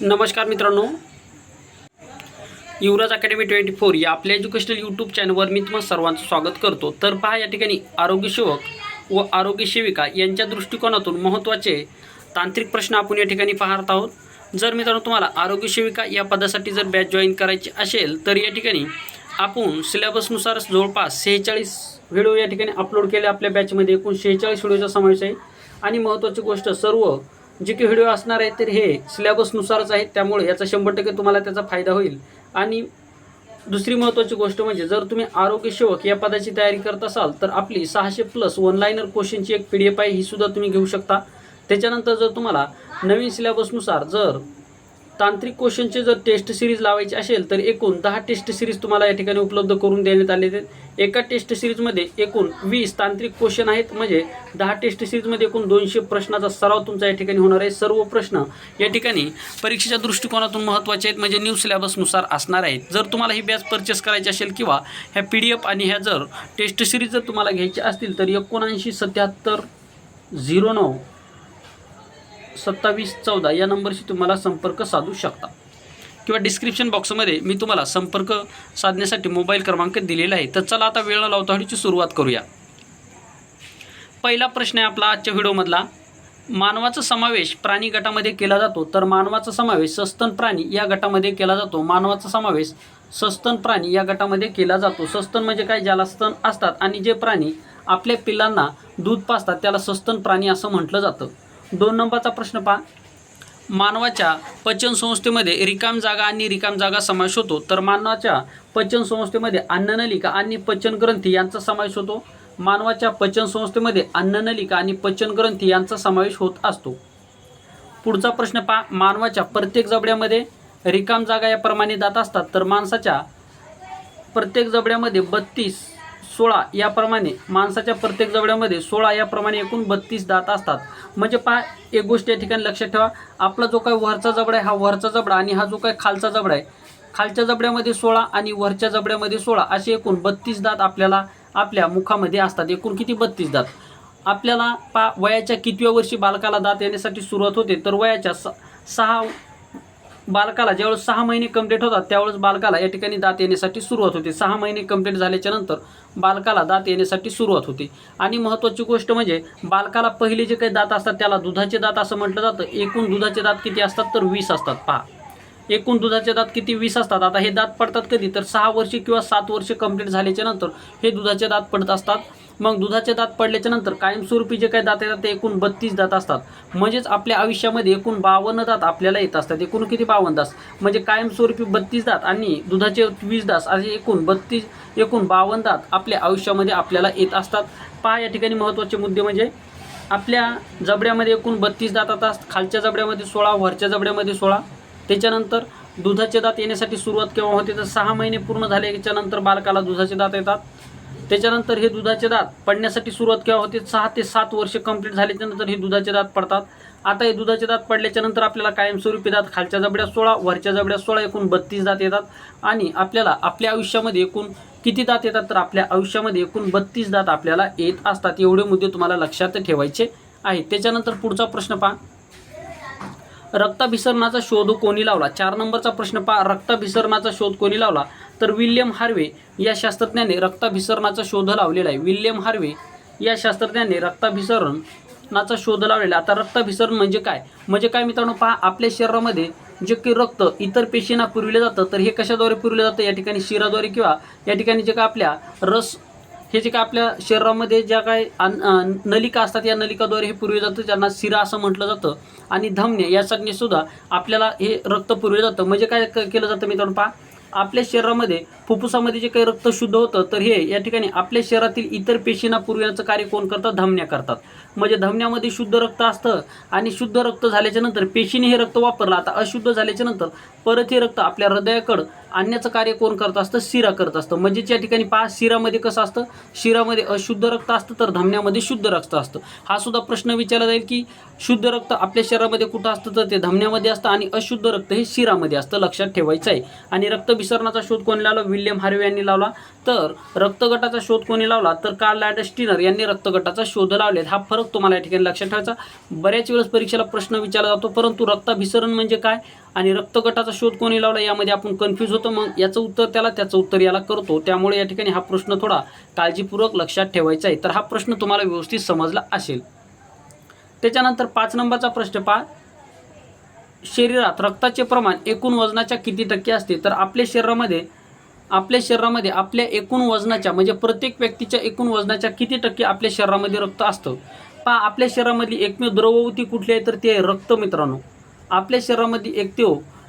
नमस्कार मित्रांनो, युवराज अकॅडमी 24 या आपल्या एज्युकेशनल यूट्यूब चॅनलवर मी तुम्हा सर्वांचं स्वागत करतो। तर पहा, या ठिकाणी आरोग्यसेवक व आरोग्यसेविका यांच्या दृष्टिकोनातून महत्त्वाचे तांत्रिक प्रश्न आपण या ठिकाणी पाहत आहोत। जर मित्रांनो तुम्हाला आरोग्यसेविका या पदासाठी जर बॅच जॉईन करायची असेल तर या ठिकाणी आपण सिलेबसनुसार जवळपास 46 व्हिडिओ या ठिकाणी अपलोड केले। आपल्या बॅचमध्ये एकूण 46 व्हिडिओचा समावेश आहे आणि महत्त्वाची गोष्ट, सर्व जे काही व्हिडिओ असणार आहे तर हे सिलेबसनुसारच आहेत, त्यामुळे याचा 100% तुम्हाला त्याचा फायदा होईल। आणि दुसरी महत्त्वाची गोष्ट म्हणजे, जर तुम्ही आरोग्यसेवक या पदाची तयारी करत असाल तर आपली 600+ वन लाइनर क्वेश्चनची एक PDF आहे, ही सुद्धा तुम्ही घेऊ शकता। त्याच्यानंतर जर तुम्हाला नवीन सिलेबसनुसार जर तांत्रिक क्वेश्चनचे जर टेस्ट सिरीज लावायची असेल तर एकूण 10 टेस्ट सिरीज तुम्हाला या ठिकाणी उपलब्ध करून देण्यात आले आहेत। एका टेस्ट सिरीजमध्ये एकूण 20 तांत्रिक क्वेश्चन आहेत, म्हणजे 10 टेस्ट सिरीजमध्ये एकूण 200 प्रश्नाचा सराव तुमचा या ठिकाणी होणार आहे। सर्व प्रश्न या ठिकाणी परीक्षेच्या दृष्टिकोनातून महत्त्वाचे आहेत, म्हणजे न्यू सिलेबसनुसार असणार आहेत। जर तुम्हाला ही बॅच परचेस करायची असेल किंवा ह्या PDF आणि ह्या जर टेस्ट सिरीज जर तुम्हाला घ्यायची असतील तर 7977 09 2714 या नंबरशी तुम्हाला संपर्क साधू शकता, किंवा डिस्क्रिप्शन बॉक्समध्ये मी तुम्हाला संपर्क साधण्यासाठी मोबाईल क्रमांक दिलेला आहे। तर चला आता वेळ न लावता व्हिडिओची सुरुवात करूया। पहिला प्रश्न आहे आपला आजच्या व्हिडिओमधला, मानवाचा समावेश प्राणी गटामध्ये केला जातो तर मानवाचा समावेश सस्तन प्राणी या गटामध्ये केला जातो। मानवाचा समावेश सस्तन प्राणी या गटामध्ये केला जातो। सस्तन म्हणजे काय? ज्याला स्तन असतात आणि जे प्राणी आपल्या पिल्लांना दूध पाजतात त्याला सस्तन प्राणी असं म्हटलं जातं। 2 नंबरचा प्रश्न पहा, मानवाच्या पचन संस्थेमध्ये रिकाम जागा आणि रिकाम जागा समावेश होतो तर मानवाच्या पचन संस्थेमध्ये अन्ननलिका आणि पचन ग्रंथी यांचा समावेश होतो। मानवाच्या पचन संस्थेमध्ये अन्ननलिका आणि पचन ग्रंथी यांचा समावेश होत असतो। पुढचा प्रश्न पहा, मानवाच्या प्रत्येक जबड्यामध्ये रिकाम जागा याप्रमाणे दात असतात तर माणसाच्या प्रत्येक जबड्यामध्ये 32 16 याप्रमाणे माणसाच्या प्रत्येक जबड्यामध्ये 16 याप्रमाणे एकूण 32 दात असतात। म्हणजे पहा, एक गोष्ट या ठिकाणी लक्षात ठेवा, आपला जो काही वरचा जबडा आहे हा वरचा जबडा आणि हा जो काही खालचा जबडा आहे, खालच्या जबड्यामध्ये 16 आणि वरच्या जबड्यामध्ये 16 असे एकूण 32 दात आपल्याला आपल्या मुखामध्ये असतात। एकूण किती? 32 दात। आपल्याला पहा, वयाच्या कितव्या वर्षी बालकाला दात येण्यासाठी सुरुवात होते तर वयाच्या 6 बालकाला ज्यावेळेस 6 महिने कंप्लीट होतात त्यावेळेस बालकाला या ठिकाणी दात येण्यासाठी सुरुवात होते। 6 महिने कंप्लीट झाल्याच्या नंतर बालकाला दात येण्यासाठी सुरुवात होते। आणि महत्त्वाची गोष्ट म्हणजे, बालकाला पहिले जे काही दात असतात त्याला दुधाचे दात असं म्हटलं जातं। एकूण दुधाचे दात किती असतात तर 20 असतात। पहा, एकूण दुधाचे दात किती? 20 असतात। आता हे दात पडतात कधी तर 6 वर्षे किंवा 7 वर्षे कंप्लीट झाल्याच्या नंतर हे दुधाचे दात पडत असतात। मग दुधाचे दात पडल्याच्या नंतर कायमस्वरूपी जे काही दात येतात ते एकूण 32 दात असतात। म्हणजेच आपल्या आयुष्यामध्ये एकूण 52 दात आपल्याला येत असतात। एकूण किती? 52 दात। म्हणजे कायमस्वरूपी 32 दात आणि दुधाचे 20 दात असे एकूण 52 दात आपल्या आयुष्यामध्ये आपल्याला येत असतात। पहा, या ठिकाणी महत्त्वाचे मुद्दे म्हणजे, आपल्या जबड्यामध्ये एकूण 32 दात असतात, खालच्या जबड्यामध्ये 16, वरच्या जबड्यामध्ये 16। त्याच्यानंतर दुधाचे दात येण्यासाठी सुरुवात केव्हा होते तर 6 महिने पूर्ण झाल्याच्या नंतर बालकाला दुधाचे दात येतात। त्याच्यानंतर हे दुधाचे दात पडण्यासाठी सुरुवात केव्हा होते? 6 ते 7 वर्षे कंप्लीट झाल्याच्या नंतर हे दुधाचे दात पडतात। आता हे दुधाचे दात पडल्याच्या नंतर आपल्याला कायमस्वरूपी दात खालच्या जबड्यात 16, वरच्या जबड्यात 16 एकूण 32 दात येतात। आणि आपल्याला आपल्या आयुष्यामध्ये एकूण किती दात येतात तर आपल्या आयुष्यामध्ये एकूण 32 दात आपल्याला येत असतात। एवढे मुद्दे तुम्हाला लक्षात ठेवायचे आहेत। त्याच्यानंतर पुढचा प्रश्न पहा, रक्ताभिसरणाचा शोध कोणी लावला? 4 नंबरचा प्रश्न पहा, रक्ताभिसरणाचा शोध कोणी लावला तर विल्यम हार्वे या शास्त्रज्ञाने रक्ताभिसरणाचा शोध लावलेला आहे। विल्यम हार्वे या शास्त्रज्ञाने रक्ताभिसरणाचा शोध लावलेला। आता रक्ताभिसरण म्हणजे काय? म्हणजे काय मित्रांनो, पहा, आपल्या शरीरामध्ये जे काही रक्त इतर पेशींना पुरविलं जातं तर हे कशाद्वारे पुरविलं जातं? या ठिकाणी शिराद्वारे, किंवा या ठिकाणी जे काय आपल्या हे जे काय आपल्या शरीरामध्ये ज्या काय नलिका असतात या नलिकाद्वारे हे पुरविलं जातं, ज्यांना शिरा असं म्हटलं जातं। आणि धमन्या यासाठी सुद्धा आपल्याला हे रक्त पुरविलं जातं। म्हणजे काय केलं जातं मित्रांनो, पहा, आपल्या शरीरामध्ये फुफ्फुसामध्ये जे काही रक्त शुद्ध होतं तर हे या ठिकाणी आपल्या शरीरातील इतर पेशींना पुरविण्याचं कार्य कोण करतात? धमन्या करतात। म्हणजे धमन्यामध्ये शुद्ध रक्त असतं आणि शुद्ध रक्त झाल्याच्या नंतर पेशीने हे रक्त वापरलं, आता अशुद्ध झाल्याच्या नंतर परत हे रक्त आपल्या हृदयाकडं आणण्याचं कार्य कोण करत असतं? शिरा करत असतं। म्हणजे या ठिकाणी पहा, शिरामध्ये कसं असतं? शिरामध्ये अशुद्ध रक्त असतं तर धमन्यामध्ये शुद्ध रक्त असतं। हा सुद्धा प्रश्न विचारला जाईल की शुद्ध रक्त आपल्या शरीरामध्ये कुठं असतं तर ते धमन्यामध्ये असतं आणि अशुद्ध रक्त हे शिरामध्ये असतं, लक्षात ठेवायचं आहे। आणि रक्तभिसरणाचा शोध कोणी लावला? विल्यम हार्वे यांनी लावला। तर रक्तगटाचा शोध कोणी लावला तर कार्ल लँडस्टीनर यांनी रक्तगटाचा शोध लावले। हा फरक तुम्हाला या ठिकाणी लक्षात ठेवायचा. बऱ्याच वेळेस परीक्षेला प्रश्न विचारला जातो, परंतु रक्ताभिसरण म्हणजे काय आणि रक्तगटाचा शोध कोणी लावला यामध्ये आपण कन्फ्यूज होतो. मग याचं उत्तर त्याला, त्याचं उत्तर याला करतो. त्यामुळे या ठिकाणी हा प्रश्न थोडा काळजीपूर्वक लक्षात ठेवायचा आहे. तर हा प्रश्न तुम्हाला व्यवस्थित समजला असेल. त्याच्यानंतर 5 नंबरचा प्रश्न पहा. शरीरात रक्ताचे प्रमाण एकूण वजनाच्या किती टक्के असते? तर आपल्या शरीरामध्ये आपल्या एकूण वजनाच्या म्हणजे प्रत्येक व्यक्तीच्या एकूण वजनाच्या किती टक्के आपल्या शरीरामध्ये रक्त असतं? पहा, आपल्या शरीरामधली एकमेव द्रवऊती कुठली आहे? तर ते आहे रक्त. मित्रांनो, आपल्या शरीरामध्ये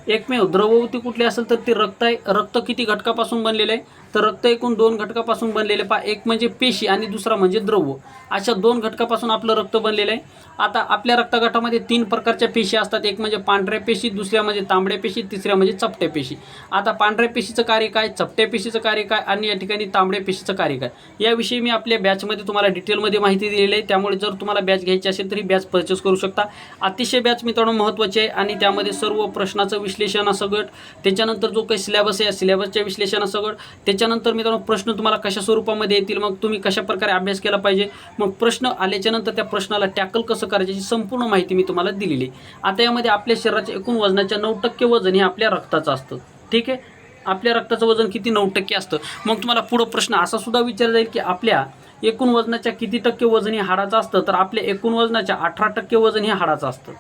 एकमेव द्रवऊती कुठली असेल तर ते रक्त आहे. रक्त किती घटकापासून बनलेलं आहे? तर रक्त एकूण 2 घटकापासून बनलेले. पहा, एक म्हणजे पेशी आणि दुसरा म्हणजे द्रव. अशा 2 घटकापासून आपलं रक्त बनलेलं आहे. आता आपल्या रक्तगटामध्ये 3 प्रकारच्या पेशी असतात. एक म्हणजे पांढऱ्या पेशी, दुसऱ्या म्हणजे तांबड्या पेशी, तिसऱ्या म्हणजे चपट्या पेशी. आता पांढऱ्या पेशीचं कार्य काय, चपट्या पेशीचं कार्य काय आणि या ठिकाणी तांबड्या पेशीचं कार्य काय, याविषयी मी आपल्या बॅचमध्ये तुम्हाला डिटेलमध्ये माहिती दिलेली आहे. त्यामुळे जर तुम्हाला बॅच घ्यायची असेल तरी बॅच परचेस करू शकता. अतिशय बॅच मित्रांनो महत्त्वाची आहे आणि त्यामध्ये सर्व प्रश्नाचं विश्लेषणासकट, त्याच्यानंतर जो काही सिलेबस आहे या सिलेबसच्या विश्लेषणासकट, त्याच्यानंतर मित्रांनो प्रश्न तुम्हाला कशा स्वरूपामध्ये येतील, मग तुम्ही कशा प्रकारे अभ्यास केला पाहिजे, मग प्रश्न आल्याच्यानंतर त्या प्रश्नाला टॅकल कसं करायची याची संपूर्ण माहिती मी तुम्हाला दिलेली आहे. आता यामध्ये आपल्या शरीराच्या एकूण वजनाच्या 9% वजन हे आपल्या रक्ताचं असतं. ठीक आहे, आपल्या रक्ताचं वजन किती? 9% असतं. मग तुम्हाला पुढं प्रश्न असा सुद्धा विचारला जाईल की आपल्या एकूण वजनाच्या किती टक्के वजन हे हाडाचं असतं? तर आपल्या एकूण वजनाच्या 18% वजन हे हाडाचं असतं.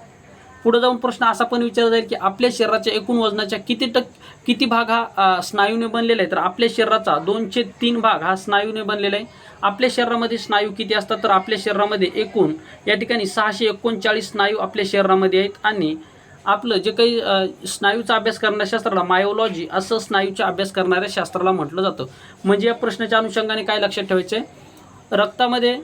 पुढे जाऊन प्रश्न असा पण विचारला जाईल की आपल्या शरीराच्या एकूण वजनाच्या किती भाग हा स्नायूने बनलेला आहे? तर आपल्या शरीराचा 2/3 भाग हा स्नायूने बनलेला आहे. आपल्या शरीरामध्ये स्नायू किती असतात? तर आपल्या शरीरामध्ये एकूण या ठिकाणी 639 स्नायू आपल्या शरीरामध्ये आहेत. आणि आपलं जे काही स्नायूचा अभ्यास करणाऱ्या शास्त्राला मायोलॉजी असं स्नायूचा अभ्यास करणाऱ्या शास्त्राला म्हटलं जातं. म्हणजे या प्रश्नाच्या अनुषंगाने काय लक्षात ठेवायचं आहे? रक्तामध्ये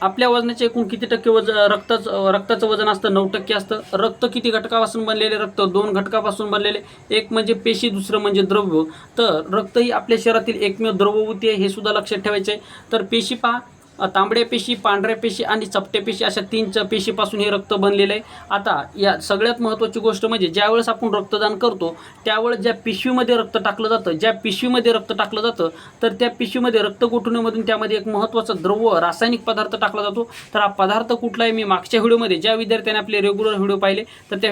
आपल्या वजनाचे एकूण किती टक्के रक्ताचं वजन असतं? 9% असतं. रक्त किती घटकापासून बनलेले? रक्त 2 घटकापासून बनलेले. एक म्हणजे पेशी, दुसरं म्हणजे द्रव्य. तर रक्त ही आपल्या शरीरातील एकमेव द्रवऊती आहे, हे सुद्धा लक्षात ठेवायचे आहे. तर पेशी पहा, तांबड्या पेशी, पांढऱ्या पेशी आणि चपट्या पेशी अशा 3 पेशीपासून हे रक्त बनलेलं आहे. आता या सगळ्यात महत्त्वाची गोष्ट म्हणजे ज्यावेळेस आपण रक्तदान करतो त्यावेळेस ज्या पिशवीमध्ये रक्त टाकलं जातं, तर त्या पिशवीमध्ये रक्तगोठणीमधून त्यामध्ये एक महत्त्वाचा द्रव रासायनिक पदार्थ टाकला जातो. तर हा पदार्थ कुठला आहे? मी मागच्या व्हिडिओमध्ये ज्या विद्यार्थ्यांनी आपले रेग्युलर व्हिडिओ पाहिले तर त्या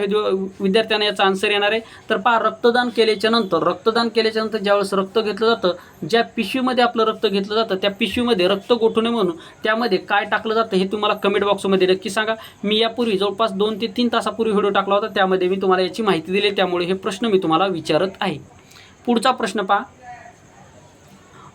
विद्यार्थ्यांना याचा आन्सर येणार आहे. तर पहा, रक्तदान केल्याच्या नंतर ज्यावेळेस रक्त घेतलं जातं, ज्या पिशवीमध्ये आपलं रक्त घेतलं जातं त्या पिशवीमध्ये रक्तगोठणे म्हणून त्यामध्ये काय टाकलं जातं हे तुम्हाला कमेंट बॉक्समध्ये नक्की सांगा. मी यापूर्वी जवळपास 2 ते 3 तासापूर्वी व्हिडिओ टाकला होता, त्यामध्ये मी तुम्हाला याची माहिती दिली. त्यामुळे हे प्रश्न मी तुम्हाला विचारत आहे. पुढचा प्रश्न पहा.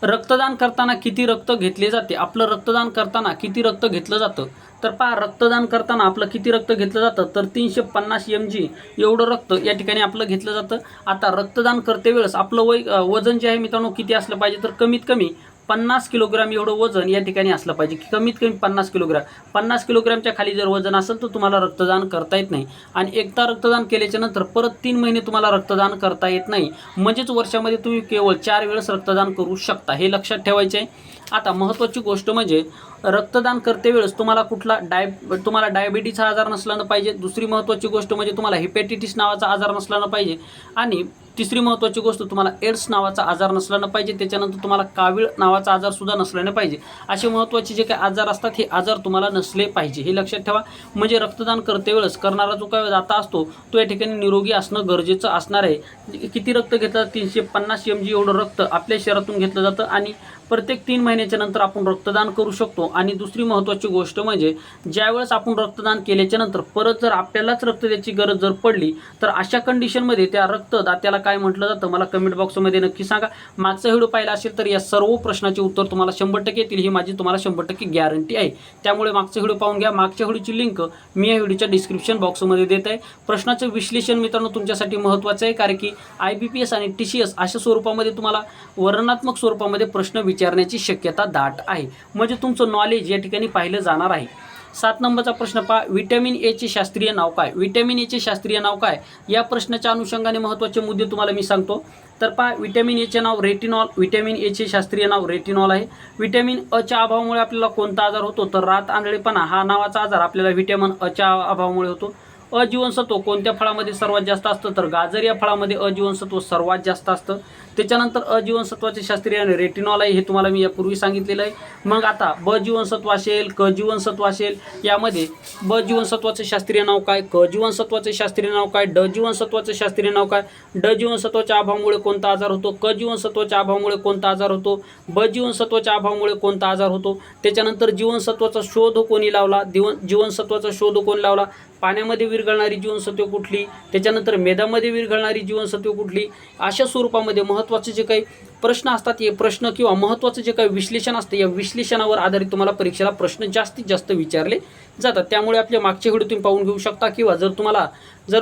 रक्तदान करताना किती रक्त घेतले जाते? आपलं रक्तदान करताना किती रक्त घेतलं जातं? तर पहा, रक्तदान करताना आपलं किती रक्त घेतलं जातं? तर 350 mg एवढं रक्त या ठिकाणी आपलं घेतलं जातं. आता रक्तदान करते वेळेस आपलं वजन जे आहे मित्रांनो किती असलं पाहिजे? तर कमीत कमी 50 किलोग्राम एवढं वजन या ठिकाणी असलं पाहिजे. कमीत कमी 50 किलोग्राम. 50 किलोग्रामच्या खाली जर वजन असेल तर तुम्हाला रक्तदान करता येत नाही. आणि एकदा रक्तदान केल्याच्या नंतर परत 3 महिने तुम्हाला रक्तदान करता येत नाही. म्हणजेच वर्षामध्ये तुम्ही केवळ 4 वेळेस रक्तदान करू शकता, हे लक्षात ठेवायचे आहे. आता महत्त्वाची गोष्ट म्हणजे रक्तदान करते वेळेस तुम्हाला डायबिटीसचा आजार नसला पाहिजे. दुसरी महत्त्वाची गोष्ट म्हणजे तुम्हाला हेपॅटायटिस नावाचा आजार नसला पाहिजे. आणि तिसरी महत्त्वाची गोष्ट तुम्हाला एड्स नावाचा आजार नसला पाहिजे. त्याच्यानंतर तुम्हाला कावीळ नावाचा आजार सुद्धा नसला पाहिजे. असे महत्त्वाचे जे काही आजार असतात हे आजार तुम्हाला नसले पाहिजे, हे लक्षात ठेवा. म्हणजे रक्तदान करते वेळेस करणारा जो काही दाता असतो तो या ठिकाणी निरोगी असणं गरजेचं असणार आहे. किती रक्त घेतलं? 350 mg एवढं रक्त आपल्या शरीरातून घेतलं जातं आणि प्रत्येक 3 महिन्याच्या नंतर आपण रक्तदान करू शकतो. आणि दुसरी महत्त्वाची गोष्ट म्हणजे ज्यावेळेस आपण रक्तदान केल्याच्या नंतर परत जर आपल्यालाच रक्त द्यायची गरज जर पडली तर अशा कंडिशनमध्ये त्या रक्तदात्याला काय म्हटलं जातं मला कमेंट बॉक्समध्ये नक्की सांगा. मागचा व्हिडिओ पाहिला असेल तर या सर्व प्रश्नाचे उत्तर तुम्हाला 100% येतील, ही माझी तुम्हाला 100% गॅरंटी आहे. त्यामुळे मागचा व्हिडिओ पाहून घ्या. मागच्या व्हिडिओची लिंक मी या व्हिडिओच्या डिस्क्रिप्शन बॉक्समध्ये देत आहे. प्रश्नाचं विश्लेषण मित्रांनो तुमच्यासाठी महत्त्वाचं आहे, कारण की IBPS आणि TCS अशा स्वरूपामध्ये तुम्हाला वर्णनात्मक स्वरूपामध्ये प्रश्न विचारण्याची शक्यता दाट आहे. म्हणजे तुमचं नॉलेज या ठिकाणी पाहिलं जाणार आहे. 7 नंबरचा प्रश्न पहा. व्हिटॅमिन ए चे शास्त्रीय नाव काय? व्हिटॅमिन ए चे शास्त्रीय नाव काय? या प्रश्नाच्या अनुषंगाने महत्त्वाचे मुद्दे तुम्हाला मी सांगतो. तर पहा, व्हिटॅमिन ए चे नाव रेटिनॉल. व्हिटॅमिन ए चे शास्त्रीय नाव रेटिनॉल आहे. व्हिटॅमिन अ च्या अभावामुळे आपल्याला कोणता आजार होतो? तर रात आंधळेपणा हा नावाचा आजार आपल्याला व्हिटॅमिन अ च्या अभावामुळे होतो. अजीवनसत्व कोणत्या फळामध्ये सर्वात जास्त असतं तर गाजर या फळामध्ये अजीवनसत्व सर्वात जास्त असतं। त्याच्यानंतर अजीवनसत्वाचे शास्त्रीय नाव रेटिनॉल आहे, हे तुम्हाला मी यापूर्वी सांगितलेलं आहे। मग आता ब जीवनसत्व असेल, क जीवनसत्व असेल, यामध्ये ब जीवनसत्वाचे शास्त्रीय नाव काय, क जीवनसत्वाचे शास्त्रीय नाव काय, ड जीवनसत्वाचे शास्त्रीय नाव काय, ड जीवनसत्वाच्या अभावामुळे कोणता आजार होतो, क जीवनसत्वाच्या अभावामुळे कोणता आजार होतो, ब जीवनसत्वाच्या अभावामुळे कोणता आजार होतो। त्याच्यानंतर जीवनसत्वाचा शोध कोणी लावला, जीवनसत्वाचा शोध कोणी लावला, पाण्यामध्ये विरघळणारी जीवनसत्वे कुठली, त्याच्यानंतर मेदामध्ये विरघळणारी जीवनसत्वे कुठली। अशा स्वरूपामध्ये महत्त्वाचे जे काही प्रश्न असतात, हे प्रश्न किंवा महत्त्वाचं जे काही विश्लेषण असतं, या विश्लेषणावर आधारित तुम्हाला परीक्षेला प्रश्न जास्तीत जास्त विचारले जातात। त्यामुळे आपले मागचे व्हिडिओ तुम्ही पाहून घेऊ शकता, किंवा जर तुम्हाला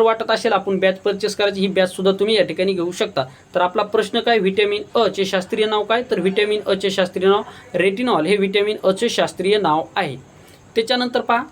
वाटत असेल आपण बॅच परचेस करायची, ही बॅच सुद्धा तुम्ही या ठिकाणी घेऊ शकता। तर आपला प्रश्न काय, व्हिटॅमिन अ चे शास्त्रीय नाव काय, तर व्हिटॅमिन अ चे शास्त्रीय नाव रेटिनॉल हे व्हिटॅमिन अ चे शास्त्रीय नाव आहे। त्याच्यानंतर पहा,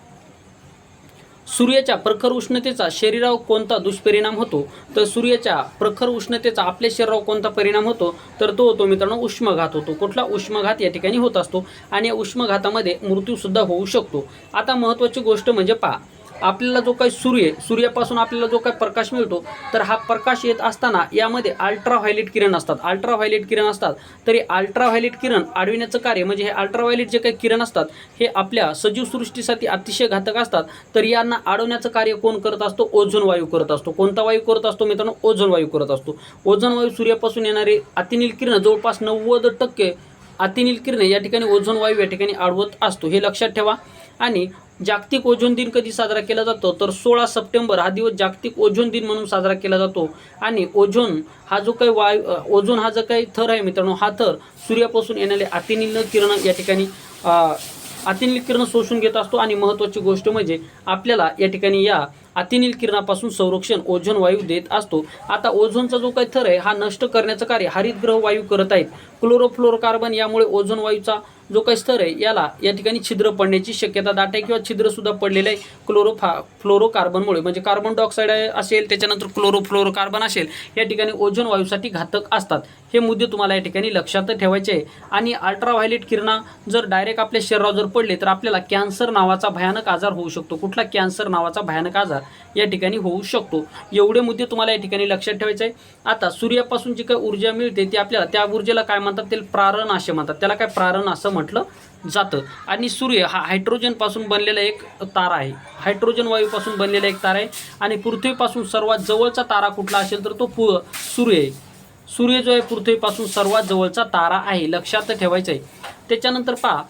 सूर्याच्या प्रखर उष्णतेचा शरीरावर कोणता दुष्परिणाम होतो, तर सूर्याच्या प्रखर उष्णतेचा आपल्या शरीरावर कोणता परिणाम होतो, तर तो होतो मित्रांनो उष्माघात होतो। कुठला उष्माघात या ठिकाणी होत असतो, आणि या उष्माघातामध्ये मृत्यूसुद्धा होऊ शकतो। आता महत्त्वाची गोष्ट म्हणजे पहा, आपल्याला जो काही सूर्यापासून आपल्याला जो काही प्रकाश मिळतो, तर हा प्रकाश येत असताना यामध्ये अल्ट्राव्हायलेट किरण असतात, अल्ट्राव्हायलेट किरण असतात। तर हे अल्ट्राव्हायलेट किरण अडविण्याचं कार्य, म्हणजे हे अल्ट्राव्हायलेट जे काही किरण असतात, हे आपल्या सजीव सृष्टीसाठी अतिशय घातक असतात। तर यांना अडवण्याचं कार्य कोण करत असतो, ओझोन वायू करत असतो। कोणता वायू करत असतो मित्रांनो, ओझोन वायू करत असतो। ओझोन वायू सूर्यापासून येणारे अतिनील किरण जवळपास 90% अतिनील किरणे या ठिकाणी ओझोन वायू या ठिकाणी अडवत असतो, हे लक्षात ठेवा। आणि जागतिक ओझोन दिन कधी साजरा केला जातो, तर 16 सप्टेंबर हा दिवस जागतिक ओझोन दिन म्हणून साजरा केला जातो। आणि ओझोन हा जो काही ओझोन हा जो काही थर आहे मित्रांनो, हा थर सूर्यापासून येणारे अतिनील किरण या ठिकाणी अतिनील किरण शोषून घेत असतो। आणि महत्त्वाची गोष्ट म्हणजे आपल्याला या ठिकाणी या अतिनील किरणापासून संरक्षण ओझोन वायू देत असतो। आता ओझोनचा जो काही थर आहे, हा नष्ट करण्याचं कार्य हरितगृह वायू करत आहेत। क्लोरोफ्लोरोकार्बन यामुळे ओझोन वायूचा जो काही स्तर आहे, याला या ठिकाणी छिद्र पडण्याची शक्यता दाट आहे, किंवा छिद्रसुद्धा पडलेलं आहे फ्लोरोकार्बनमुळे। म्हणजे कार्बन डायऑक्साईड असेल, त्याच्यानंतर क्लोरोफ्लोरोकार्बन असेल, या ठिकाणी ओझोन वायूसाठी घातक असतात। हे मुद्दे तुम्हाला या ठिकाणी लक्षात ठेवायचे आहे। आणि अल्ट्राव्हायलेट किरण जर डायरेक्ट आपल्या शरीरावर जर पडले, तर आपल्याला कॅन्सर नावाचा भयानक आजार होऊ शकतो। कुठला, कॅन्सर नावाचा भयानक आजार या ठिकाणी होऊ शकतो। एवढे मुद्दे तुम्हाला या ठिकाणी लक्षात ठेवायचे आहे। आता सूर्यापासून जी काही ऊर्जा मिळते, ती आपल्याला त्या ऊर्जेला काय म्हणतात, ते प्रारण असे म्हणतात, त्याला काय प्रारण असं म्हटलं जातं। आणि सूर्य हा हायड्रोजन पासून बनलेला एक तारा आहे, हायड्रोजन वायूपासून बनलेला एक तारा आहे। आणि पृथ्वीपासून सर्वात जवळचा तारा कुठला असेल, तर तो सूर्य आहे। सूर्य जो आहे पृथ्वीपासून सर्वात जवळचा तारा आहे, लक्षात ठेवायचं आहे। त्याच्यानंतर पहा,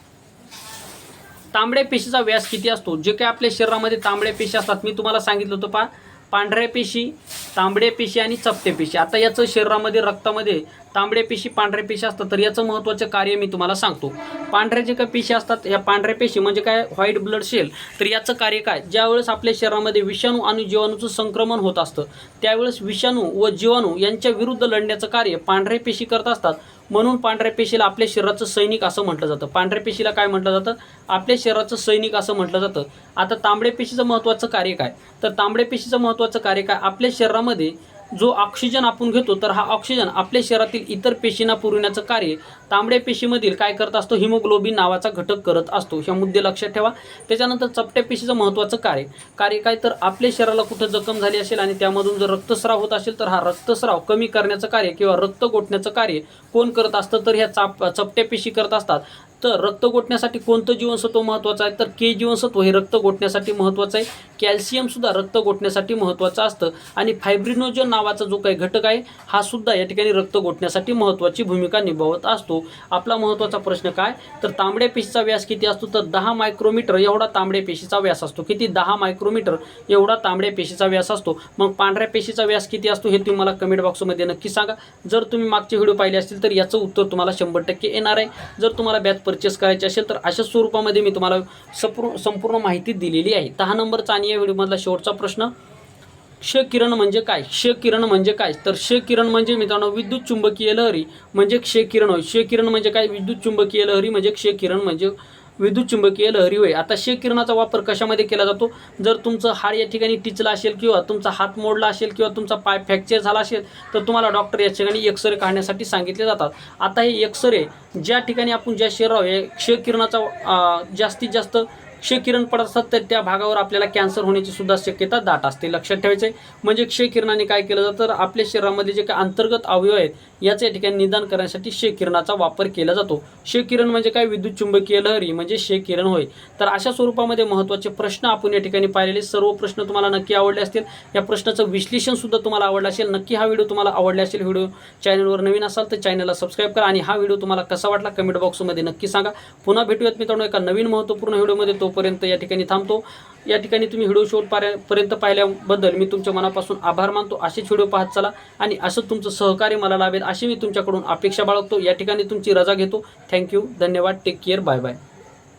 तांबड्या पेशीचा व्यास किती असतो, जे काही आपल्या शरीरामध्ये तांबड्या पेशी असतात, मी तुम्हाला सांगितलं होतं पहा, पांढऱ्या पेशी, तांबड्या पेशी आणि चपटे पेशी। आता याचं शरीरामध्ये रक्तामध्ये तांबड्या पेशी, पांढऱ्या पेशी असतात, तर याचं महत्त्वाचं कार्य मी तुम्हाला सांगतो। पांढऱ्या जे काही पेशी असतात, या पांढऱ्या पेशी म्हणजे काय, व्हाईट ब्लड सेल, तर याचं कार्य काय, ज्यावेळेस आपल्या शरीरामध्ये विषाणू आणि जीवाणूचं संक्रमण होत असतं, त्यावेळेस विषाणू व जीवाणू यांच्या विरुद्ध लढण्याचं कार्य पांढऱ्या पेशी करत असतात। म्हणून पांढऱ्या पेशीला आपल्या शरीराचं सैनिक असं म्हटलं जातं। पांढऱ्या पेशीला काय म्हटलं जातं, आपल्या शरीराचं सैनिक असं म्हटलं जातं। आता तांबड्या पेशीचं महत्त्वाचं कार्य काय, तर तांबड्या पेशीचं महत्त्वाचं कार्य काय, आपल्या शरीरामध्ये जो ऑक्सिजन आपण घेतो, तर हा ऑक्सिजन आपल्या शरीरातील इतर पेशींना पुरविण्याचं कार्य तांबड्या पेशीमधील काय करत असतो, हिमोग्लोबिन नावाचा घटक करत असतो। हे मुद्दे लक्षात ठेवा। त्याच्यानंतर चपट्या पेशीचं महत्त्वाचं कार्य काय, तर आपल्या शरीराला कुठं जखम झाली असेल आणि त्यामधून जर रक्तस्राव होत असेल, तर हा रक्तस्राव कमी करण्याचं कार्य किंवा रक्त गोठण्याचं कार्य कोण करत असतं, तर ह्या चपट्या पेशी करत असतात। तर रक्त गोठण्यासाठी कोणतं जीवनसत्व महत्त्वाचं आहे, तर के जीवनसत्व हे रक्त गोठण्यासाठी महत्त्वाचं आहे। कॅल्शियम सुद्धा रक्त गोठण्यासाठी महत्त्वाचं असतं। आणि फायब्रिनोजन नावाचा जो काही घटक आहे, हा सुद्धा या ठिकाणी रक्त गोठण्यासाठी महत्त्वाची भूमिका निभावत असतो। आपला महत्त्वाचा प्रश्न काय, तर तांबड्या पेशीचा व्यास किती असतो, तर 10 मायक्रोमीटर एवढा तांबड्या पेशीचा व्यास असतो। किती, 10 मायक्रोमीटर एवढा तांबड्या पेशीचा व्यास असतो। मग पांढऱ्या पेशीचा व्यास किती असतो, हे तुम्ही मला कमेंट बॉक्समध्ये नक्की सांगा। जर तुम्ही मागचे व्हिडिओ पाहिले असतील, तर याचं उत्तर तुम्हाला 100% येणार आहे। जर तुम्हाला बॅच परचेस करायची असेल, तर अशा स्वरूपामध्ये मी तुम्हाला संपूर्ण माहिती दिलेली आहे। 10 नंबरचा आणि या व्हिडिओमधला शेवटचा प्रश्न, क्ष किरण म्हणजे काय, क्ष किरण म्हणजे काय, तर क्ष किरण म्हणजे मित्रांनो विद्युत चुंबकीय लहरी म्हणजे क्ष किरण होय। क्ष किरण म्हणजे काय, विद्युत चुंबकीय लहरी म्हणजे क्ष किरण म्हणजे विद्युत चुंबकीय लहरी होय। आता क्ष किरणाचा वापर कशामध्ये केला जातो, जर तुमचं हाड या ठिकाणी टिचलं असेल, किंवा तुमचा हात मोडला असेल, किंवा तुमचा पाय फ्रॅक्चर झाला असेल, तर तुम्हाला डॉक्टर या ठिकाणी एक्सरे काढण्यासाठी सांगितले जातात। आता हे एक्सरे ज्या ठिकाणी आपण ज्या शरीरावर क्ष किरणाचा जास्तीत जास्त क्ष किरण पडत असतात तर त्या भागावर आपल्याला कॅन्सर होण्याची सुद्धा शक्यता दाट असते. लक्षात ठेवायचे म्हणजे क्ष किरणाने काय केलं जातं तर आपल्या शरीरामध्ये जे काही अंतर्गत अवयव आहेत याच्या ठिकाणी निदान करण्यासाठी क्ष किरणाचा वापर केला जातो. क्ष किरण म्हणजे काय विद्युत चुंबकीय लहरी म्हणजे क्ष किरण होय. तर अशा स्वरूपामध्ये महत्त्वाचे प्रश्न आपण या ठिकाणी पाहिलेले सर्व प्रश्न तुम्हाला नक्की आवडले असतील. या प्रश्नाचं विश्लेषण सुद्धा तुम्हाला आवडलं असेल. नक्की हा व्हिडिओ तुम्हाला आवडला असेल. व्हिडिओ चॅनलवर नवीन असाल तर चॅनलला सबस्क्राईब करा आणि हा व्हिडिओ तुम्हाला कसा वाटला कमेंट बॉक्समध्ये नक्की सांगा. पुन्हा भेटूयात मित्रांनो एका नवीन महत्त्वपूर्ण व्हिडिओमध्ये. तोपर्यंत या ठिकाणी थांबतो. या ठिकाणी तुम्ही व्हिडिओ शेवटपर्यंत पाहिल्याबद्दल मी तुमच्या मनापासून आभार मानतो. असेच व्हिडिओ पाहत चला आणि असं तुमचं सहकार्य मला लाभेल अशी मी तुमच्याकडून अपेक्षा बाळगतो. या ठिकाणी तुमची रजा घेतो. थँक्यू, धन्यवाद, टेक केअर, बाय बाय.